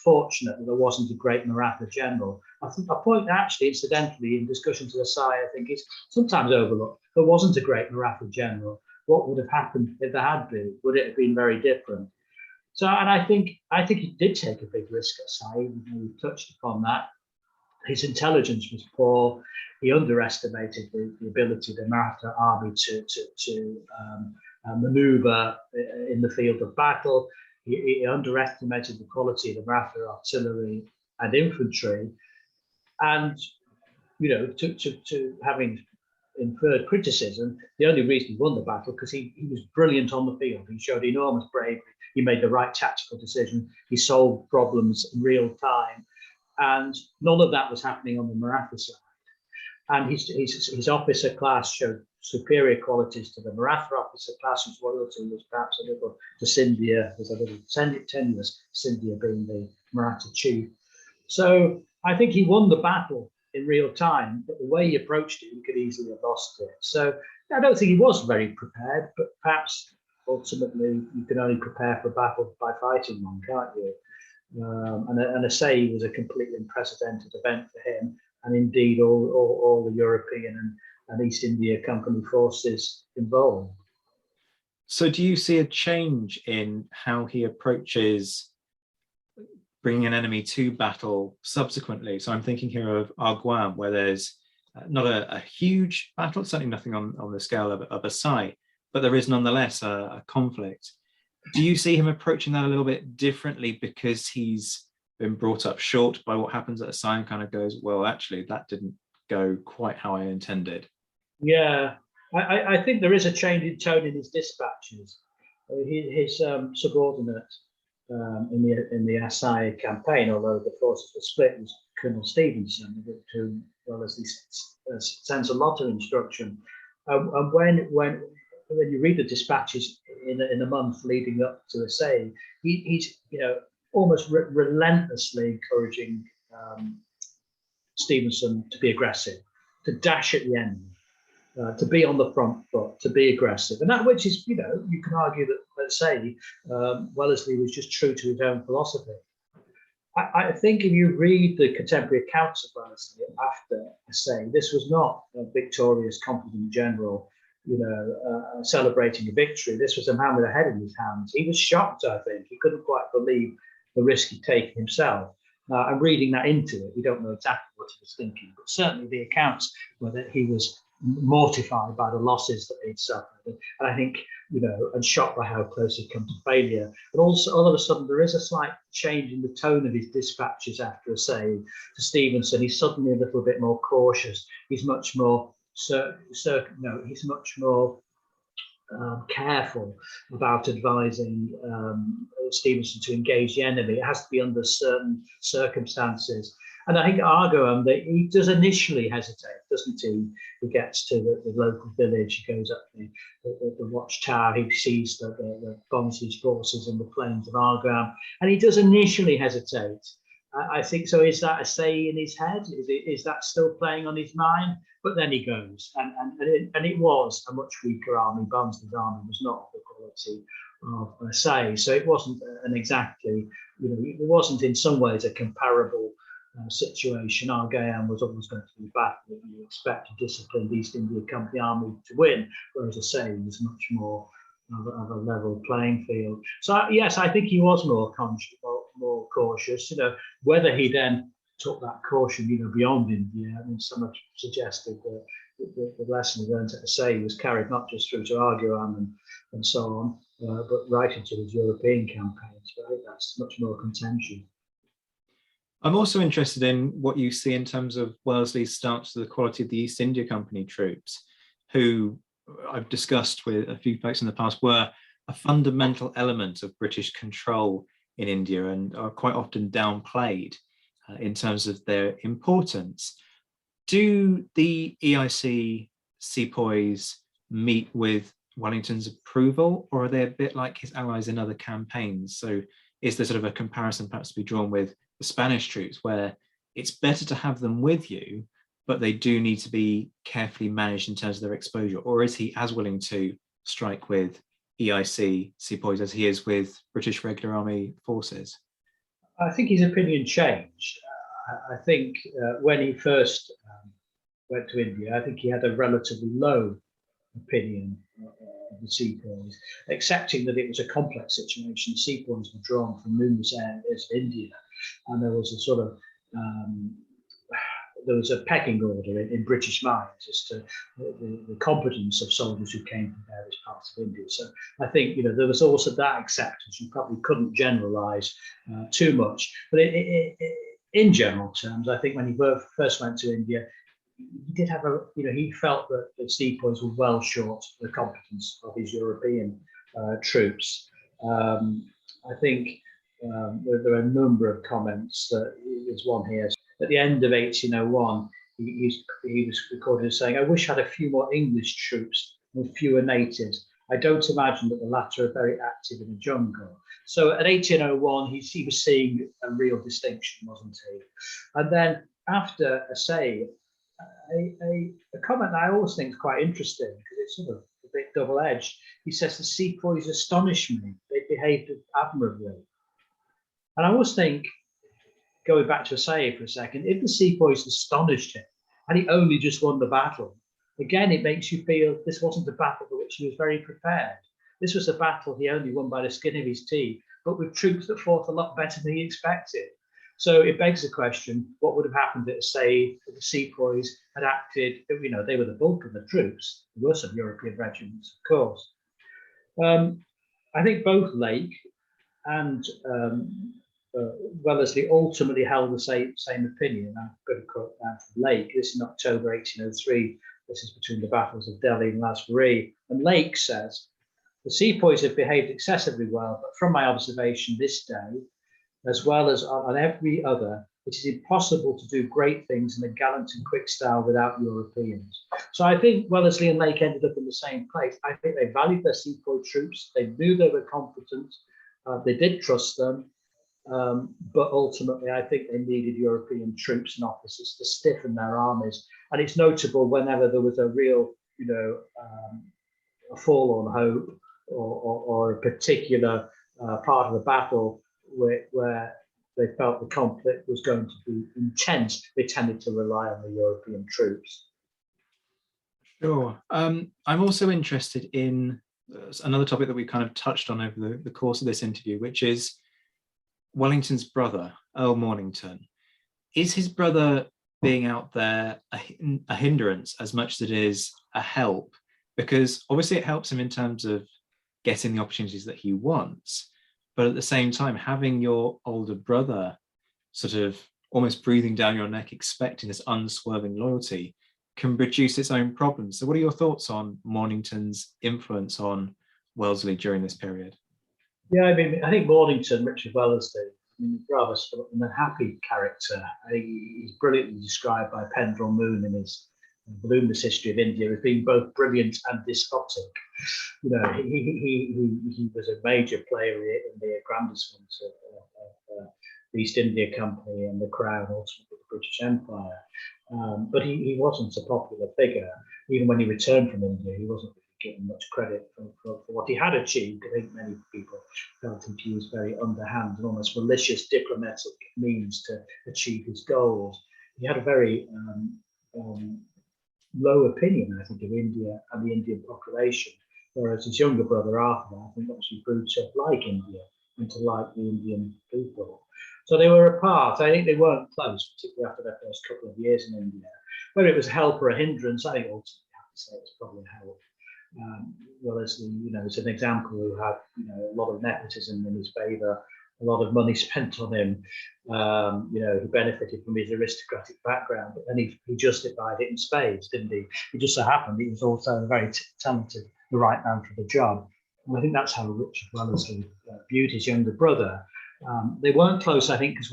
fortunate that there wasn't a great Maratha general. I think a point actually, incidentally, in discussions with Assaye, I think is sometimes overlooked. There wasn't a great Maratha general. What would have happened if there had been? Would it have been very different? So, and I think he did take a big risk at Assaye. We touched upon that. His intelligence was poor. He underestimated the ability of the Maratha army to maneuver in the field of battle. He underestimated the quality of the Maratha artillery and infantry. And, to having inferred criticism, the only reason he won the battle because he was brilliant on the field. He showed enormous bravery. He made the right tactical decision. He solved problems in real time. And none of that was happening on the Maratha side. And his officer class showed superior qualities to the Maratha officer class, whose loyalty was perhaps a little to Scindia, was a little tenuous, Scindia being the Maratha chief. So I think he won the battle in real time, but the way he approached it, he could easily have lost it. So I don't think he was very prepared, but perhaps ultimately you can only prepare for a battle by fighting one, can't you? And Assaye was a completely unprecedented event for him, and indeed all the European and East India Company forces involved. So do you see a change in how he approaches bringing an enemy to battle subsequently? So I'm thinking here of Arguin, where there's not a huge battle, certainly nothing on the scale of Assaye, but there is nonetheless a conflict. Do you see him approaching that a little bit differently because he's been brought up short by what happens at Assaye and kind of goes, well, actually, that didn't go quite how I intended? Yeah, I think there is a change in tone in his dispatches. His subordinate in the Assaye campaign, although the forces were split, was Colonel Stevenson, who Wellesley sends a lot of instruction. And when you read the dispatches in the month leading up to Assaye, he's almost relentlessly encouraging Stevenson to be aggressive, to dash at the enemy, to be on the front foot, to be aggressive. And that, which is, you can argue that, let's say, Wellesley was just true to his own philosophy. I think if you read the contemporary accounts of Wellesley after Assaye, this was not a victorious, confident general, celebrating a victory. This was a man with a head in his hands. He was shocked, I think. He couldn't quite believe the risk he'd taken himself. And reading that into it, we don't know exactly what he was thinking, but certainly the accounts were that he was mortified by the losses that he'd suffered, and I think, and shocked by how close he'd come to failure. But also, all of a sudden, there is a slight change in the tone of his dispatches after Assaye to Stevenson. He's suddenly a little bit more cautious. He's much more he's much more careful about advising Stevenson to engage the enemy. It has to be under certain circumstances. And I think Arguin, he does initially hesitate, doesn't he? He gets to the local village, he goes up the watchtower, he sees the Bonsi's forces in the plains of Arguin, and he does initially hesitate. I think so. Is that a say in his head? Is that still playing on his mind? But then he goes, and it was a much weaker army. Barnsley's army was not of the quality of a say, so it wasn't an exactly, it wasn't in some ways a comparable situation. Argayan was always going to be a battle that you expect a disciplined East India Company army to win, whereas a say was much more of a level playing field. So yes, I think he was more conscious, more cautious. Whether he then took that caution, beyond India. I mean, some have suggested that the lesson learned at say was carried not just through to Arguam and so on, but right into his European campaigns. But I think that's much more contention. I'm also interested in what you see in terms of Wellesley's stance to the quality of the East India Company troops, who I've discussed with a few folks in the past were a fundamental element of British control in India and are quite often downplayed in terms of their importance. Do the EIC sepoys meet with Wellington's approval, or are they a bit like his allies in other campaigns? So is there sort of a comparison perhaps to be drawn with the Spanish troops, where it's better to have them with you, but they do need to be carefully managed in terms of their exposure? Or is he as willing to strike with EIC sepoys as he is with British Regular Army forces? I think his opinion changed. I think when he first went to India, I think he had a relatively low opinion of the sepoys, accepting that it was a complex situation. Sepoys were drawn from numerous areas of India, and there was a sort of there was a pecking order in British minds as to the competence of soldiers who came from various parts of India. So I think there was also that acceptance. You probably couldn't generalise too much, but in general terms, I think when he first went to India, he did have he felt that the sepoys were well short of the competence of his European troops. I think there are a number of comments. There's one here. At the end of 1801, he was recorded as saying, "I wish I had a few more English troops and fewer natives. I don't imagine that the latter are very active in the jungle." So at 1801, he was seeing a real distinction, wasn't he? And then after a say, a comment that I always think is quite interesting, because it's sort of a bit double-edged. He says, "The sepoys astonish me. They behaved admirably." And I always think, going back to Assaye for a second, if the sepoys astonished him and he only just won the battle, again, it makes you feel this wasn't a battle for which he was very prepared. This was a battle he only won by the skin of his teeth, but with troops that fought a lot better than he expected. So it begs the question, what would have happened at Assaye if the sepoys had acted? They were the bulk of the troops. There were some European regiments, of course. I think both Lake and Wellesley ultimately held the same opinion. I'm going to quote that from Lake. This is in October 1803. This is between the battles of Delhi and Lasvaree. And Lake says, "The sepoys have behaved excessively well, but from my observation this day, as well as on every other, it is impossible to do great things in a gallant and quick style without Europeans." So I think Wellesley and Lake ended up in the same place. I think they valued their sepoy troops. They knew they were competent. They did trust them. But ultimately, I think they needed European troops and officers to stiffen their armies. And it's notable whenever there was a real, a forlorn hope or a particular part of the battle where they felt the conflict was going to be intense, they tended to rely on the European troops. Sure. I'm also interested in another topic that we kind of touched on over the course of this interview, which is Wellington's brother, Earl Mornington. Is his brother being out there a hindrance as much as it is a help? Because obviously it helps him in terms of getting the opportunities that he wants, but at the same time, having your older brother sort of almost breathing down your neck, expecting this unswerving loyalty, can produce its own problems. So what are your thoughts on Mornington's influence on Wellesley during this period? Yeah, I think Mornington, Richard Wellesley, rather sort of an unhappy character. I think he's brilliantly described by Pendrell Moon in his voluminous history of India as being both brilliant and despotic. He was a major player in the aggrandizement the East India Company and the Crown, ultimately the British Empire. But he wasn't a popular figure. Even when he returned from India, he wasn't really given much credit for what he had achieved. I think many people felt him to use very underhand and almost malicious diplomatic means to achieve his goals. He had a very low opinion, I think, of India and the Indian population, whereas his younger brother Arthur, I think, actually grew to like India and to like the Indian people. So they were apart. I think they weren't close, particularly after their first couple of years in India. Whether it was a help or a hindrance, I think ultimately I have to say it's probably a help. Wellesley, it's an example who had, a lot of nepotism in his favour, a lot of money spent on him. He benefited from his aristocratic background, but then he justified it in spades, didn't he? It just so happened he was also very talented, the right man for the job. And I think that's how Richard Wellesley viewed his younger brother. They weren't close, I think, because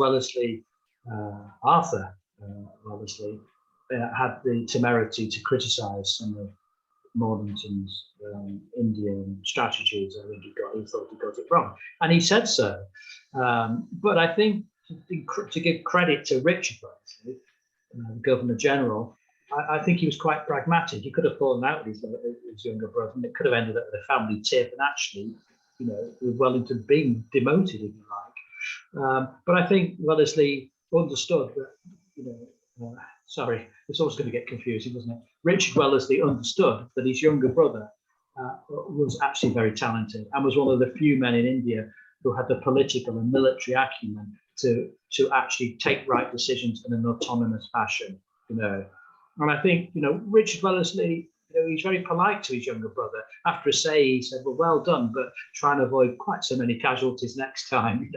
Arthur Wellesley, had the temerity to criticise some of Mornington's Indian strategies. I think he thought he got it wrong, and he said so. But I think to give credit to Richard Wellesley, the Governor General, I think he was quite pragmatic. He could have fallen out with his younger brother, and it could have ended up with a family tip, and actually, with Wellington being demoted, if you like. But I think Wellesley understood that, sorry, it's always going to get confusing, doesn't it? Richard Wellesley understood that his younger brother was actually very talented and was one of the few men in India who had the political and military acumen to actually take right decisions in an autonomous fashion, And I think, Richard Wellesley, he's very polite to his younger brother. After a say, he said, well done, but try and avoid quite so many casualties next time.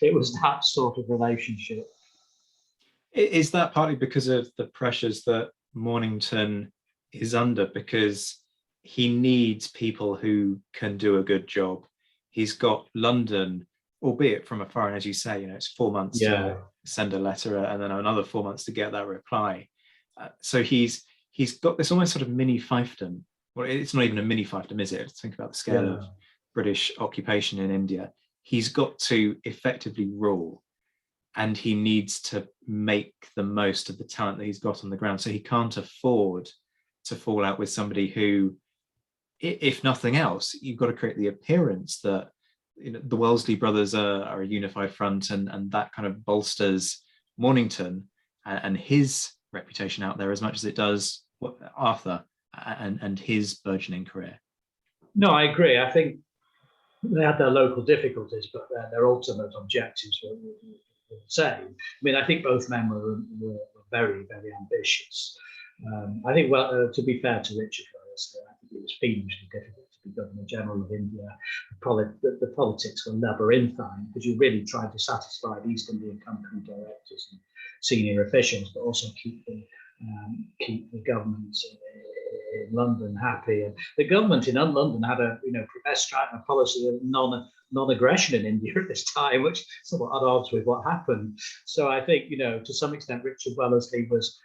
It was that sort of relationship. Is that partly because of the pressures that Mornington is under? Because he needs people who can do a good job. He's got London, albeit from afar, and as you say, it's 4 months to send a letter and then another 4 months to get that reply. So he's got this almost sort of mini fiefdom. Well, it's not even a mini fiefdom, is it? Think about the scale of British occupation in India. He's got to effectively rule, and he needs to make the most of the talent that he's got on the ground. So he can't afford to fall out with somebody who, if nothing else, you've got to create the appearance that the Wellesley brothers are a unified front, and that kind of bolsters Mornington and his reputation out there as much as it does Arthur and his burgeoning career. No, I agree. I think they had their local difficulties, but their ultimate objectives were the same. I mean, I think both men were very, very ambitious. I think, to be fair to Richard Wellesley, I think it was fiendishly difficult to be Governor General of India. The politics were labyrinthine because you really tried to satisfy the East India Company directors and senior officials, but also keep the government in London happy. And the government in London had professed a policy of non-aggression in India at this time, which is somewhat at odds with what happened. So I think, to some extent, Richard Wellesley was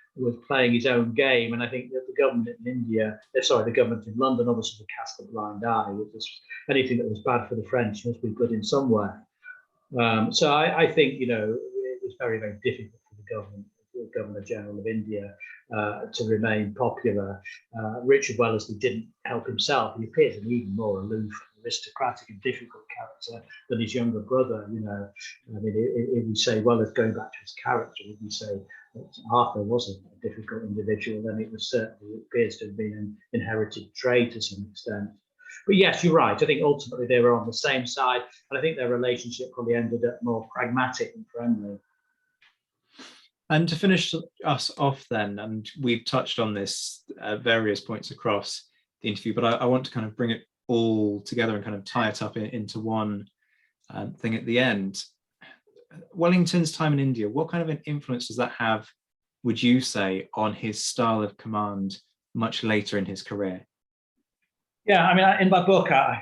playing his own game, and I think that the government in the government in London obviously cast a blind eye with this. Anything that was bad for the French must be good in some way. So I think, it was very, very difficult for the Governor General of India to remain popular. Richard Wellesley didn't help himself. He appears an even more aloof, aristocratic and difficult character than his younger brother. I mean, if we say, well, as going back to his character, if we say that Arthur wasn't a difficult individual, then it appears to have been an inherited trait to some extent. But yes, you're right. I think ultimately they were on the same side, and I think their relationship probably ended up more pragmatic and friendly. And to finish us off then, and we've touched on this at various points across the interview, but I want to kind of bring it all together and kind of tie it up into one thing at the end. Wellington's time in India, what kind of an influence does that have, would you say, on his style of command much later in his career? Yeah, I mean, in my book, I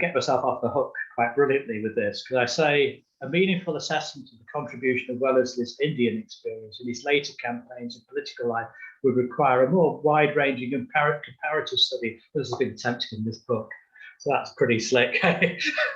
get myself off the hook quite brilliantly with this, because I say a meaningful assessment of the contribution of Wellesley's Indian experience in his later campaigns and political life would require a more wide-ranging and comparative study. This has been attempted in this book. So that's pretty slick.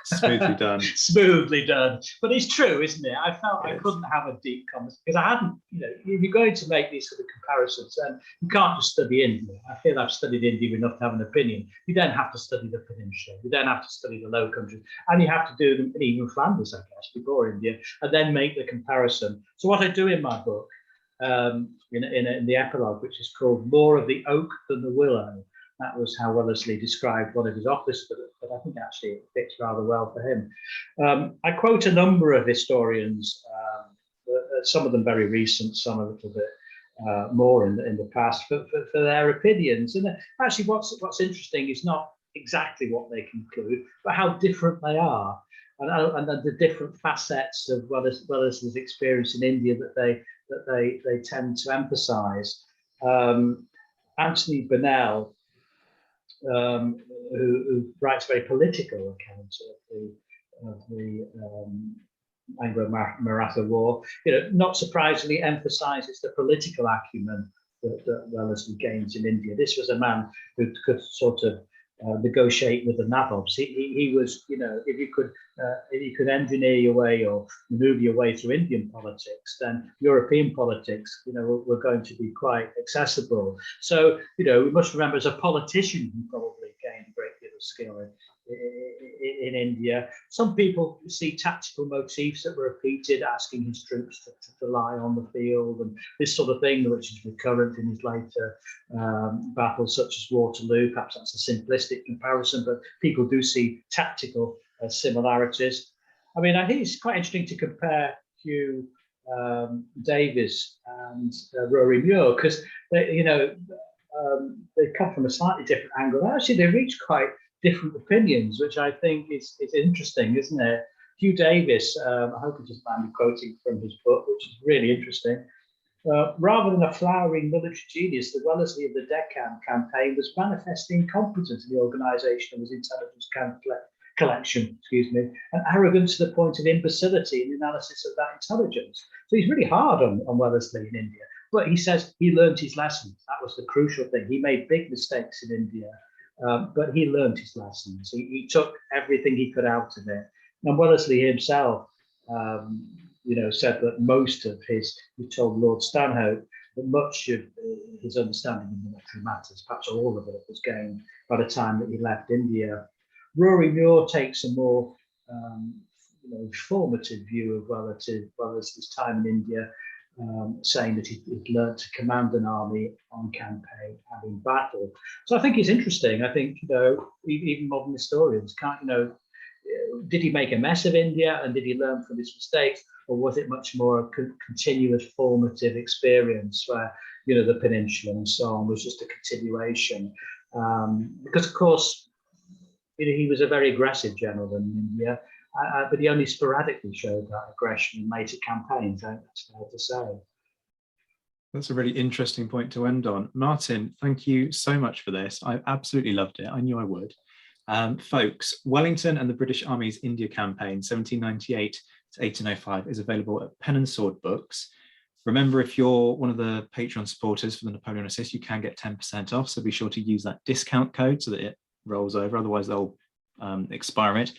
Smoothly done. Smoothly done. But it's true, isn't it? I felt I couldn't have a deep conversation because I hadn't, if you're going to make these sort of comparisons, then you can't just study India. I feel I've studied India enough to have an opinion. You don't have to study the peninsula. You don't have to study the Low Countries. And you have to do them, and even Flanders, I guess, before India, and then make the comparison. So what I do in my book, in the epilogue, which is called More of the Oak Than the Willow, that was how Wellesley described one of his officers, but I think actually it fits rather well for him. I quote a number of historians, some of them very recent, some a little bit more in the past, for their opinions. And actually what's interesting is not exactly what they conclude, but how different they are, and the different facets of Wellesley's experience in India that they tend to emphasise. Anthony Burnell, who writes a very political account of the Anglo-Maratha War, not surprisingly emphasises the political acumen that Wellesley gains in India. This was a man who could sort of negotiate with the Nawabs. He was, if you could engineer your way or maneuver your way through Indian politics, then European politics, were going to be quite accessible. So, we must remember, as a politician, he probably gained a great deal of skill in India. Some people see tactical motifs that were repeated, asking his troops to lie on the field, and this sort of thing, which is recurrent in his later battles, such as Waterloo. Perhaps that's a simplistic comparison, but people do see tactical similarities. I mean, I think it's quite interesting to compare Hugh Davis and Rory Muir, because they come from a slightly different angle. Actually, they reach quite different opinions, which I think is interesting, isn't it? Hugh Davis, I hope you just mind me quoting from his book, which is really interesting. Rather than a flowering military genius, the Wellesley of the Deccan campaign was manifestly incompetent in the organisation of his intelligence collection, and arrogant to the point of imbecility in the analysis of that intelligence. So he's really hard on Wellesley in India. But he says he learned his lessons. That was the crucial thing. He made big mistakes in India, but he learned his lessons. He took everything he could out of it. And Wellesley himself, said that most of he told Lord Stanhope that much of his understanding of military matters, perhaps all of it, was gained by the time that he left India. Rory Muir takes a more formative view of Wellesley's time in India, saying that he'd learned to command an army on campaign and in battle. So I think it's interesting. I think, even modern historians can't, did he make a mess of India and did he learn from his mistakes? Or was it much more a continuous formative experience where, the peninsula and so on was just a continuation? Because, of course, he was a very aggressive general in India, but he only sporadically showed that aggression in later campaigns. I think that's fair to say. That's a really interesting point to end on. Martin, thank you so much for this. I absolutely loved it. I knew I would. Folks, Wellington and the British Army's India Campaign, 1798 to 1805, is available at Pen and Sword Books. Remember, if you're one of the Patreon supporters for the Napoleon Assist, you can get 10% off, so be sure to use that discount code so that it rolls over, otherwise they'll expire it.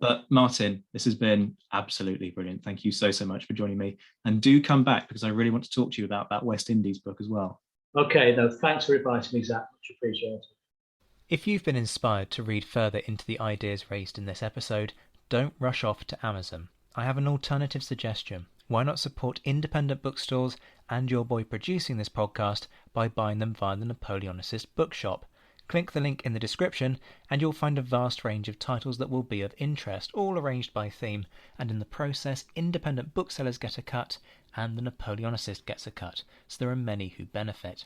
But Martin, this has been absolutely brilliant. Thank you so much for joining me. And do come back, because I really want to talk to you about that West Indies book as well. Okay, no, thanks for inviting me, Zach. Much appreciated. If you've been inspired to read further into the ideas raised in this episode, don't rush off to Amazon. I have an alternative suggestion. Why not support independent bookstores and your boy producing this podcast by buying them via the Napoleon Assist bookshop? Click the link in the description and you'll find a vast range of titles that will be of interest, all arranged by theme, and in the process independent booksellers get a cut and the Napoleon Assist gets a cut, so there are many who benefit.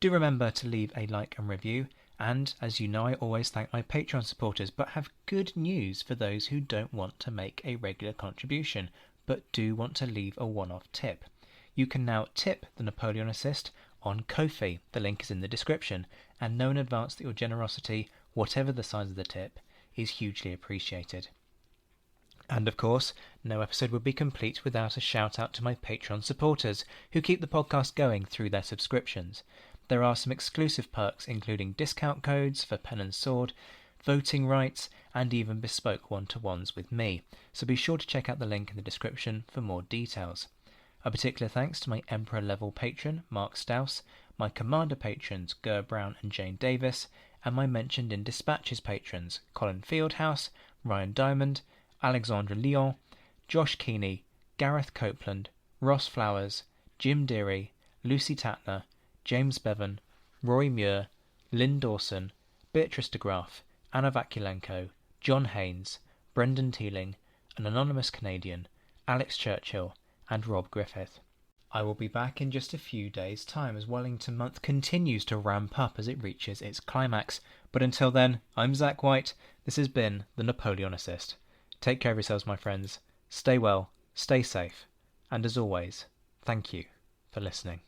Do remember to leave a like and review, and as you know, I always thank my Patreon supporters, but have good news for those who don't want to make a regular contribution but do want to leave a one-off tip. You can now tip the Napoleon Assist on Ko-fi. The link is in the description, and know in advance that your generosity, whatever the size of the tip, is hugely appreciated. And of course, no episode would be complete without a shout out to my Patreon supporters who keep the podcast going through their subscriptions. there are some exclusive perks including discount codes for pen and sword, voting rights, and even bespoke one-to-ones with me, so be sure to check out the link in the description for more details. A particular thanks to my Emperor level patron Mark Stouse, my Commander patrons Ger Brown and Jane Davis, and my mentioned in Dispatches patrons Colin Fieldhouse, Ryan Diamond, Alexandra Lyon, Josh Keeney, Gareth Copeland, Ross Flowers, Jim Deary, Lucy Tatner, James Bevan, Roy Muir, Lynn Dawson, Beatrice de Graaf, Anna Vakulenko, John Haynes, Brendan Teeling, an anonymous Canadian, Alex Churchill, and Rob Griffith. I will be back in just a few days' time as Wellington month continues to ramp up as it reaches its climax. But until then, I'm Zach White. This has been The Napoleonicist. Take care of yourselves, my friends. Stay well, stay safe, and as always, thank you for listening.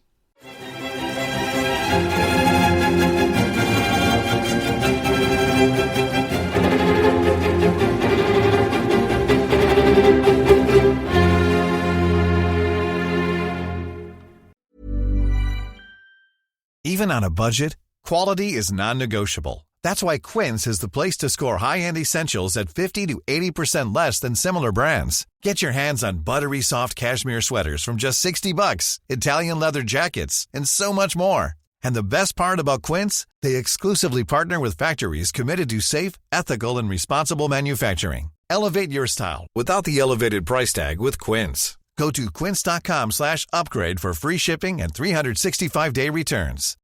Even on a budget, quality is non-negotiable. That's why Quince is the place to score high-end essentials at 50 to 80% less than similar brands. Get your hands on buttery soft cashmere sweaters from just $60, Italian leather jackets, and so much more. And the best part about Quince, they exclusively partner with factories committed to safe, ethical, and responsible manufacturing. Elevate your style without the elevated price tag with Quince. Go to quince.com/upgrade for free shipping and 365-day returns.